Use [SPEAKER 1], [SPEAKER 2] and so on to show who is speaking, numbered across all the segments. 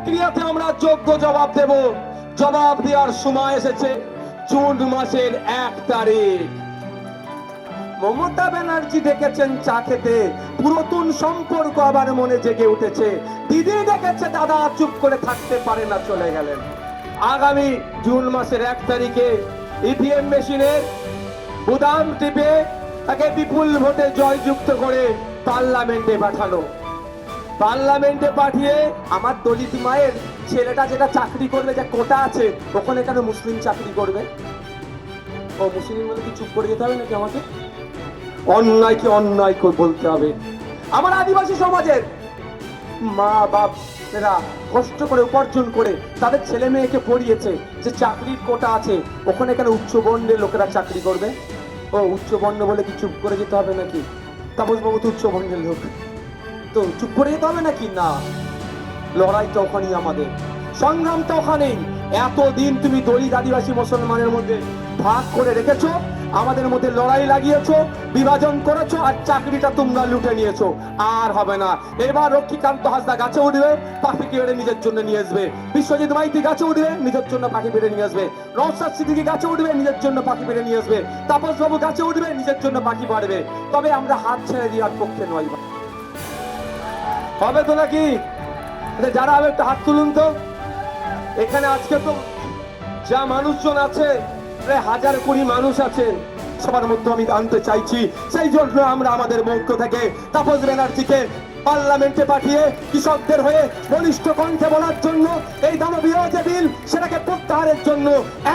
[SPEAKER 1] প্রক্রিয়াতে আমরা যোগ্য জবাব দেব। জবাব দেওয়ার সময় এসেছে জুন মাসের 1 তারিখ। মমতা ব্যানার্জি ডেকেছেন চা খেতে, পুরাতন সম্পর্ক আবার মনে জেগে উঠেছে। দিদি ডেকেছে, দাদা চুপ করে থাকতে পারে না, চলে গেলেন। আগামী জুন মাসের 1 তারিখে ইভিএম মেশিনের বুদাম টিপে তাকে বিপুল ভোটে জয়যুক্ত করে পার্লামেন্টে পাঠানো। পার্লামেন্টে পাঠিয়ে আমার দলিত মায়ের ছেলেটা যেটা চাকরি করবে, যা কোটা আছে, ওখানে কেন মুসলিম চাকরি করবে? ও মুসলিম বলে কি চুপ করে যেতে হবে নাকি? আমাকে অন্যায়কে অন্যায় বলতে হবে। আমার আদিবাসী সমাজের মা বাপরা কষ্ট করে উপার্জন করে তাদের ছেলে মেয়েকে পড়িয়েছে, যে চাকরির কোটা আছে, ওখানে কেন উচ্চ বর্ণের লোকেরা চাকরি করবে? ও উচ্চ বর্ণ বলে কি চুপ করে যেতে হবে নাকি? তাপস বাবু তো উচ্চ বর্ণের লোক, তো চুপ করে যেতে হবে নাকি? না, লড়াই তো ওখানেই, আমাদের সংগ্রাম তো ওখানেই। এতদিন তুমি দলিত আদিবাসী মুসলমানের মধ্যে ভাগ করে রেখেছো, আমাদের মধ্যে লড়াই লাগিয়েছো, বিভাজন করেছো, আর চাকরিটা তোমরা লুটে নিয়েছো। আর হবে না। এবার লক্ষ্মীকান্ত হাসদা গাছে উঠবে, পাখি পেড়ে নিজের জন্য নিয়ে আসবে। বিশ্বজিৎ মাইতি গাছে উঠবে, নিজের জন্য পাখি পেড়ে নিয়ে আসবে। নওশাদ সিদ্দিকী গাছে উঠবে, নিজের জন্য পাখি পেড়ে নিয়ে আসবে। তাপস বাবু গাছে উঠবে, নিজের জন্য পাখি পাড়বে। তবে আমরা হাত ছেড়ে দেওয়ার পক্ষে নয়। হবে তো নাকি? যারা হবে একটা হাত তুলুন তো। এখানে আজকে তো যা মানুষজন আছে, প্রায় 1020 মানুষ আছেন, সবার মধ্যে আমি আনতে চাইছি। সেই জন্য আমরা আমাদের পক্ষ থেকে তাপস ব্যানার্জিকে পার্লামেন্টে পাঠিয়ে কৃষকদের হয়ে বলিষ্ঠ কণ্ঠে বলার জন্য, এই দানবীয় যে বিল সেটাকে প্রত্যাহারের জন্য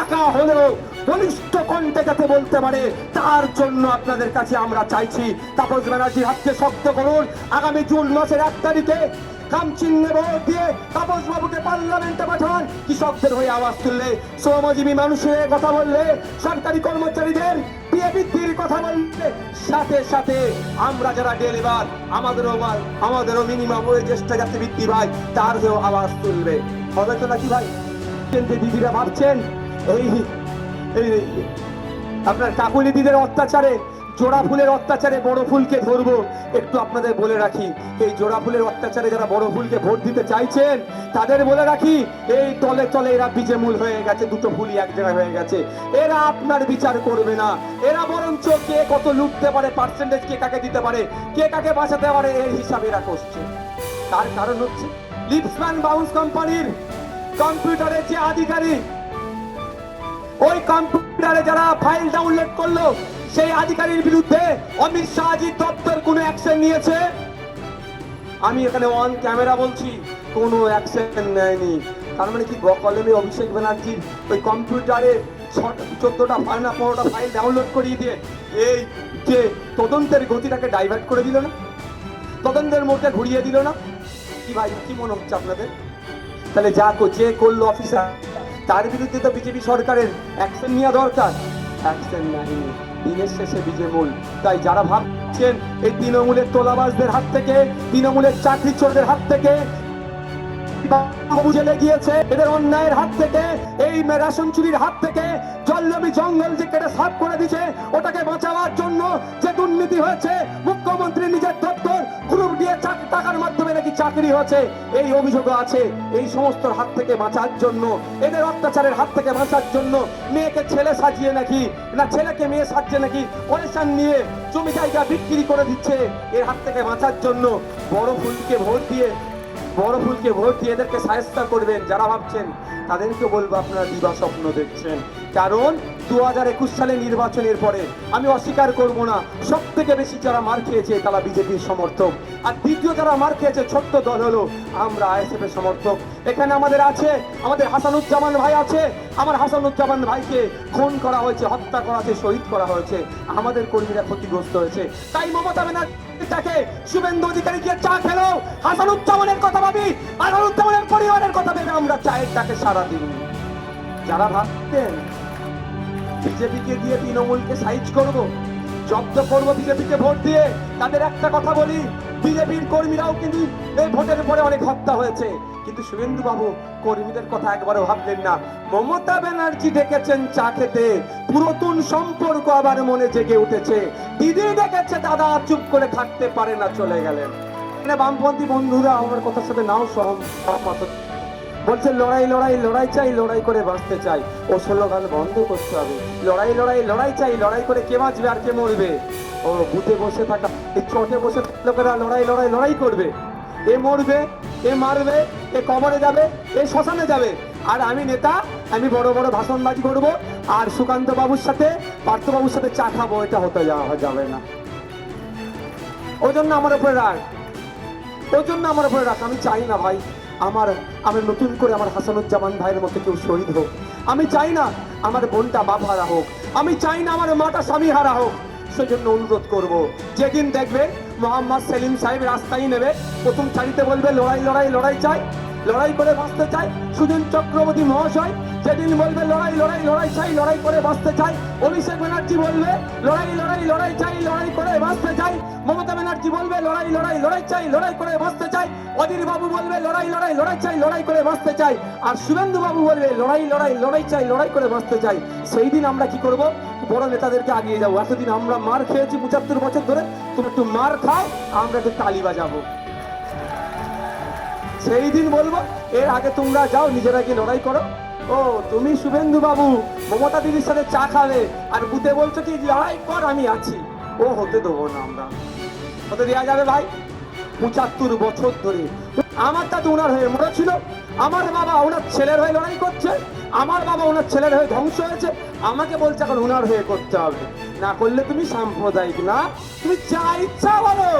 [SPEAKER 1] একা হলেও বলিষ্ঠ কণ্ঠে যাতে বলতে পারে, তার জন্য আপনাদের কাছে আমরা চাইছি তাপস ব্যানার্জির হাতকে শক্ত করুন। আগামী জুন মাসের 1 তারিখে খাম চিহ্নে ভোট দিয়ে তাপস বাবুকে পার্লামেন্টে পাঠান। কৃষকদের হয়ে আওয়াজ তুললে, শ্রমজীবী মানুষের কথা বললে, সরকারি কর্মচারীদের বিয়ে বৃদ্ধির কথা বললে, সাথে সাথে আমরা যারা ডেলিভার, আমাদেরও মিনিমাম ওয়েজটা যাতে বৃদ্ধি পায়, তার হয়েও আওয়াজ তুলবে। হবে তো নাকি ভাই? দিদিরা ভাবছেন এই আপনার কাকুলি দিদির অত্যাচারে, জোড়া ফুলের অত্যাচারে বড় ফুলকে ধরবো? একটু আপনাদের বলে রাখি, এই জোড়া ফুলের অত্যাচারে যারা বড় ফুলকে ভোট দিতে চাইছেন, তাদের বলে রাখি, এই তলে তলে এরা বীজে মূল হয়ে গেছে, দুটো ফুলই এক জায়গায় হয়ে গেছে। এরা আপনার বিচার করবে না, এরা বরঞ্চ কে কত লুটতে পারে, পার্সেন্টেজ কে কাকে দিতে পারে, কে কাকে বাঁচাতে পারে, এই হিসাবে এরা করছে। তার কারণ হচ্ছে লিপসম্যান বাউন্স কোম্পানির কম্পিউটারের যে আধিকারিক, ওই কম্পিউটারে যারা ফাইল ডাউনলোড করলো, সেই আধিকারির বিরুদ্ধে অমিত শাহজির দপ্তর কোনো অ্যাকশন নিয়েছে? আমি এখানে অন ক্যামেরা বলছি, কোনো অ্যাকশন নেয়নি। তার মানে কি কলমে অভিষেক ব্যানার্জির ওই কম্পিউটারে 14টা ফাইল না 15টা ফাইল ডাউনলোড করিয়ে দিয়ে এই যে তদন্তের গতিটাকে ডাইভার্ট করে দিল না, তদন্তের মোড়কে ঘুরিয়ে দিল না? কি ভাই, কি মনে হচ্ছে আপনাদের? তাহলে যে করলো অফিসার, তার বিরুদ্ধে তো বিজেপি সরকারের অ্যাকশন নেওয়া দরকার। অ্যাকশন নেয়নি, দিনের শেষে বিজে মূল। তাই যারা ভাবছেন এই তৃণমূলের তোলাবাজদের হাত থেকে, তৃণমূলের চাকরি চোরদের হাত থেকে জেলে গিয়েছে, এদের অন্যায়ের হাত থেকে, এই রেশন চুরির হাত থেকে, জলজমি জঙ্গল যে কেটে সাফ করে দিচ্ছে, ওটাকে বাঁচাবার জন্য যে দুর্নীতি হয়েছে, মুখ্যমন্ত্রী নিজের দপ্তর গ্রুপ দিয়ে টাকার মাধ্যমে নাকি চাকরি হয়েছে, এই অভিযোগও আছে। এই সমস্ত হাত থেকে বাঁচার জন্য, এদের অত্যাচারের হাত থেকে বাঁচার জন্য, মেয়েকে ছেলে সাজিয়ে নাকি, না ছেলেকে মেয়ে সাজছে নাকি, পয়সা নিয়ে জমি জায়গা বিক্রি করে দিচ্ছে, এর হাত থেকে বাঁচার জন্য বড় ফুলকে ভোট দিয়ে এদেরকে সাহায্য করবেন। যারা ভাবছেন তাদেরকে বলবো, আপনারা দিবা স্বপ্ন দেখছেন। কারণ 2021 সালে নির্বাচনের পরে আমি অস্বীকার করব না, সব থেকে বেশি যারা মার খেয়েছে তারা বিজেপির সমর্থক, আর দ্বিতীয় যারা মার খেয়েছে ছোট্ট দল হলো আমরা আইএসএফ এর সমর্থক। এখানে আমাদের আছে, আমাদের হাসানুজ্জামান ভাই আছে। আমার হাসানুজ্জামান ভাইকে খুন করা হয়েছে, হত্যা করা হয়েছে, শহীদ করা হয়েছে, আমাদের কর্মীরা ক্ষতিগ্রস্ত হয়েছে। তাই মমতা ব্যানার্জিকে, শুভেন্দু অধিকারী গিয়ে চা খেলো, হাসানুজ্জামানের কথা ভাবি, হাসানুজ্জামানের পরিবারের কথা ভেবে আমরা চায়ের ডাকে সারা দিন। যারা ভাবতেন বিজেপিকে দিয়ে তৃণমূলকে সাইজ করবো, জব্দ করবো বিজেপিকে ভোট দিয়ে, তাদের একটা কথা বলি, বিজেপির কর্মীরাও কিন্তু এই ভোটের পরে অনেক হত্যা হয়েছে, কিন্তু শুভেন্দু বাবু কর্মীদের কথা একবারও ভাবলেন না। মমতা ব্যানার্জি ডেকেছেন চা খেতে, পুরাতন সম্পর্ক আবার মনে জেগে উঠেছে। দিদি ডেকেছে, দাদা চুপ করে থাকতে পারে না, চলে গেলেন। বামপন্থী বন্ধুরা আমার কথার সাথে নাও সহমত, বলছে লড়াই লড়াই লড়াই চাই, লড়াই করে বাঁচতে চাই। ও স্লোগান বন্ধ করতে হবে। লড়াই লড়াই লড়াই চাই, লড়াই করে কে বাঁচবে আর কে মরবে? ও বুথে বসে থাকা, এই চটে বসে থাকা লোকেরা লড়াই লড়াই লড়াই করবে। এ মরবে, এ মারবে, এ কবরে যাবে, এ শ্মশানে যাবে। আর আমি নেতা, আমি বড় বড় ভাষণবাজি করবো আর সুকান্ত বাবুর সাথে, পার্থ বাবুর সাথে চা খাবো, এটা হতে যাবে না। ওই জন্য আমার উপরে রাগ, ওই জন্য আমার উপরে রাগ। আমি চাই না ভাই আমার নতুন করে আমার হাসানুজ্জামান ভাইয়ের মতো কেউ শহীদ হোক। আমি চাই না আমার বোনটা বাপ হারা হোক। আমি চাই না আমার মাটা স্বামী হারা হোক। সেজন্য অনুরোধ করব, যেদিন দেখবে মোহাম্মদ সেলিম সাহেব রাস্তায় নেবে, প্রথম সারিতে বলবে লড়াই লড়াই লড়াই চাই, লড়াই করে বাঁচতে চাই। সুজন চক্রবর্তী মহাশয় যেদিন বলবে লড়াই লড়াই লড়াই চাই, লড়াই করে বাঁচতে চাই। অভিষেক ব্যানার্জি বলবে লড়াই লড়াই লড়াই চাই, লড়াই করে বাঁচতে চাই। মমতা ব্যানার্জি বলবে লড়াই লড়াই লড়াই চাই, লড়াই করে বাঁচতে চাই। অধীর বাবু বলবে লড়াই লড়াই লড়াই চাই, লড়াই করে বাঁচতে চাই। আর শুভেন্দু বাবু বলবে লড়াই লড়াই লড়াই চাই, লড়াই করে বাঁচতে চাই। সেই দিন আমরা কি করব? বড় নেতাদেরকে আগিয়ে যাবো। এতদিন আমরা মার খেয়েছি 75 বছর ধরে, তুমি একটু মার খাও, আমরা একটু তালি বাজাবো। সেই দিন বলবো এর আগে তোমরা যাও, নিজেরা গিয়ে লড়াই করো। ও তুমি শুভেন্দু বাবু মমতা দিদির সাথে চা খাবে আর বুতে বলছো কি লড়াই কর, আমি আছি। ও হতে দেবো না, আমরা হতে দেওয়া যাবে ভাই? 75 বছর ধরে আমার দাদু ওনার হয়ে মরেছিল, আমার বাবা ওনার ছেলের হয়ে লড়াই করছে, আমার বাবা ওনার ছেলের হয়ে ধ্বংস হয়েছে। আমাকে বলছে এখন ওনার হয়ে করতে হবে, না করলে তুমি সাম্প্রদায়িক না, তুমি যা ইচ্ছা বলো,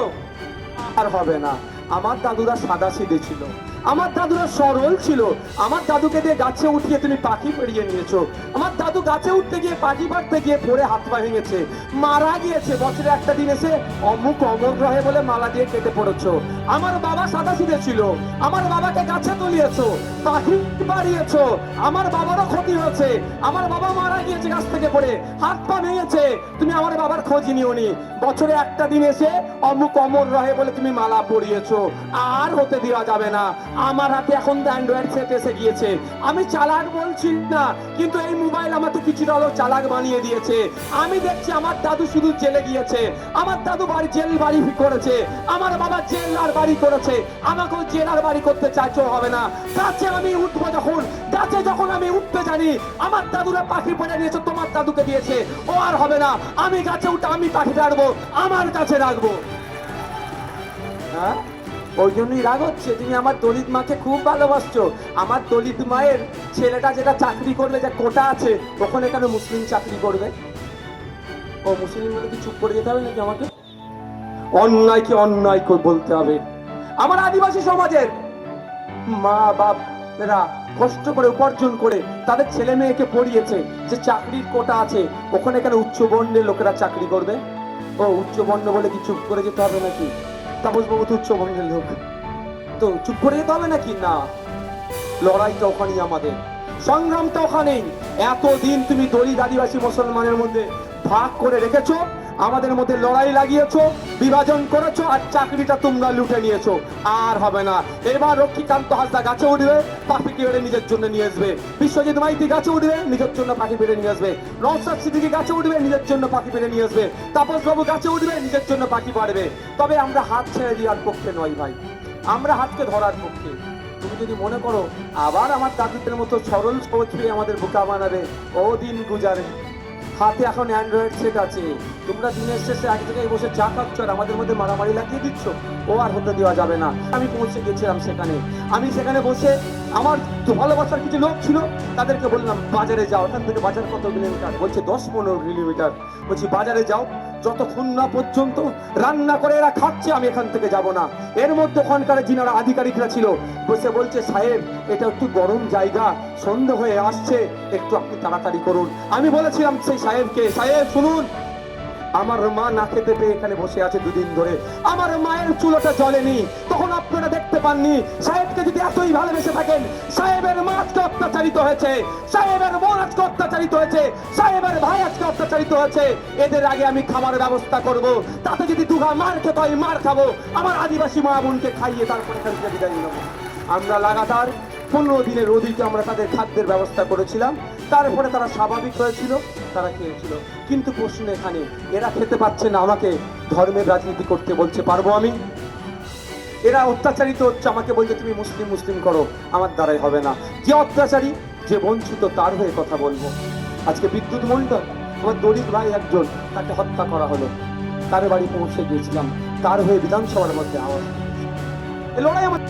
[SPEAKER 1] আর হবে না। আমার দাদুরা সাদা সিধে ছিল, আমার দাদুরা সরল ছিল। আমার দাদুকে দিয়ে গাছে উঠিয়ে তুমি পাখি পেরিয়ে নিয়েছো। আমার দাদু গাছে উঠতে গিয়ে পাখি পাড়তে গিয়ে পড়ে হাত পা ভেঙেছে, মারা গিয়েছে। বছরে একটা দিন এসে অমুক অমর গ্রহে বলে মালা দিয়ে কেটে পড়েছো। আমার বাবা সাদা সিধে ছিল, আমার বাবাকে গাছে তুলিয়েছো, পাখি পাড়িয়েছো। আমার বাবারও ক্ষতি হয়েছে, আমার বাবা মারা গিয়েছে গাছ থেকে পড়ে, হাত পা ভেঙেছে। তুমি আমার বাবার খোঁজ নিওনি। বছরে একটা দিন এসে অমুক অমর গ্রহে বলে তুমি মালা পরিয়েছো। আর হতে দেওয়া যাবে না। আমার হাতে এখন অ্যান্ড্রয়েড সেট এসে গিয়েছে। আমি চালাক বলছি না, কিন্তু এই মোবাইল আমাকে কিছুটা হলেও চালাক বানিয়ে দিয়েছে। আমি দেখছি আমার দাদু শুধু জেলে গিয়েছে, আমার দাদু বাড়ি জেল বাড়ি করেছে, আমার বাবা জেল আর বাড়ি করেছে। আমাকেও জেল আর বাড়ি করতে চাইছো, হবে না। গাছে আমি উঠবো যখন, গাছে যখন আমি উঠতে জানি, আমার দাদুরা পাখি পেড়ে নিয়েছে, তোমার দাদুকে দিয়েছে, ও আর হবে না। আমি গাছে উঠে আমি পাখি পাড়বো, আমার কাছে রাখবো। হ্যাঁ, ওই জন্যই রাগ হচ্ছে। তুমি আমার দলিত মাকে খুব ভালোবাসছো। আমার দলিত মায়ের ছেলেটা যেটা চাকরি করবে, যে কোটা আছে, ওখানে কেন মুসলিম চাকরি করবে? ও মুসলিম বলে কি চুপ করে যেতে হবে নাকি আমাকে? অন্যায়কে অন্যায় বলতে হবে। আমার আদিবাসী সমাজের মা বাপরা কষ্ট করে উপার্জন করে তাদের ছেলে মেয়েকে পড়িয়েছে, যে চাকরির কোটা আছে, ওখানে কেন উচ্চ বর্ণের লোকেরা চাকরি করবে? ও উচ্চ বর্ণ বলে কি চুপ করে যেতে হবে নাকি? তাপসবাবু তো উচ্চ বর্ণের লোক, তো চুপ করে যেতে হবে নাকি? না, লড়াইটা ওখানেই, আমাদের সংগ্রামটা ওখানেই। এতদিন তুমি দলিত আদিবাসী মুসলমানের মধ্যে ভাগ করে রেখেছো, আমাদের মধ্যে লড়াই লাগিয়েছো, বিভাজন করেছো, আর চাকরিটা তোমরা লুটে নিয়েছো। আর হবে না। এবার লক্ষ্মীকান্ত হাসদা গাছে উঠবে, পাখি পেড়ে নিজের জন্য নিয়ে আসবে। বিশ্বজিৎ মাইতি গাছে উঠবে, নিজের জন্য পাখি পেড়ে নিয়ে আসবে। নওশাদ সিদ্দিকী গাছে উঠবে, নিজের জন্য পাখি পেড়ে নিয়ে আসবে। তাপসবাবু গাছে উঠবে, নিজের জন্য পাখি পাড়বে। তবে আমরা হাত ছেড়ে দেওয়ার পক্ষে নয় ভাই, আমরা হাতকে ধরার পক্ষে। তুমি যদি মনে করো আবার আমার দাদুদের মতো সরল সহজে আমাদের বোকা বানাবে, ও দিন গুজারে। হাতে এখন অ্যান্ড্রয়েড সেট আছে, তোমরা দিনের শেষে এক জায়গায় বসে চা খাচ্ছ আর আমাদের মধ্যে মারামারি লাগিয়ে দিচ্ছ, ও আর হতে দেওয়া যাবে না। আমি পৌঁছে গেছিলাম সেখানে, আমি সেখানে বসে আমার ভালোবাসার কিছু লোক ছিল, তাদেরকে বললাম বাজারে যাও। এখান থেকে বাজার কত কিলোমিটার? বলছে 10-15 কিলোমিটার। বলছি বাজারে যাও, যতক্ষণ না পর্যন্ত রান্না করে এরা খাচ্ছে আমি এখান থেকে যাব না। এর মধ্যে ওখানকার যিনারা আধিকারিকরা ছিল বসে বলছে, সাহেব এটা একটু গরম জায়গা, সন্ধ্যা হয়ে আসছে, একটু আপনি তাড়াতাড়ি করুন। আমি বলেছিলাম সেই সাহেবকে, সাহেব শুনুন, আমার মা না খেতে পেয়ে এখানে বসে আছে 2 দিন ধরে, আমার মায়ের চুলোটা জ্বলেনি, তখন আপনারা দেখতে পাননি। সাহেবকে যদি এতই ভালোবেসে থাকেন, সাহেবের মা আজকে অত্যাচারিত হয়েছে, সাহেবের বোন আজকে অত্যাচারিত হয়েছে, সাহেবের ভাই আজকে অত্যাচারিত হয়েছে, এদের আগে আমি খাবার ব্যবস্থা করব। তাতে যদি দুঘা মার খেতে হয় মার খাবো, আমার আদিবাসী মা বোনকে খাইয়ে তারপরে এখান থেকে বিদায় নেব। আমরা লাগাতার 15 দিনের অধিকে আমরা তাদের খাদ্যের ব্যবস্থা করেছিলাম। তারপরে তারা স্বাভাবিক হয়েছিল, তারা খেয়েছিল। কিন্তু প্রশ্ন এখানে, এরা খেতে পাচ্ছে না, আমাকে ধর্মের রাজনীতি করতে বলছে, পারবো আমি? এরা অত্যাচারিত হচ্ছে, আমাকে বলছে তুমি মুসলিম মুসলিম করো, আমার দ্বারাই হবে না। যে অত্যাচারী, যে বঞ্চিত, তার হয়ে কথা বলবো। আজকে বিদ্যুৎ মণ্ডল আমার দলিত ভাই একজন, তাকে হত্যা করা হলো, তার বাড়ি পৌঁছে গিয়েছিলাম, তার হয়ে বিধানসভার মধ্যে আওয়াজ। এই লড়াই আমার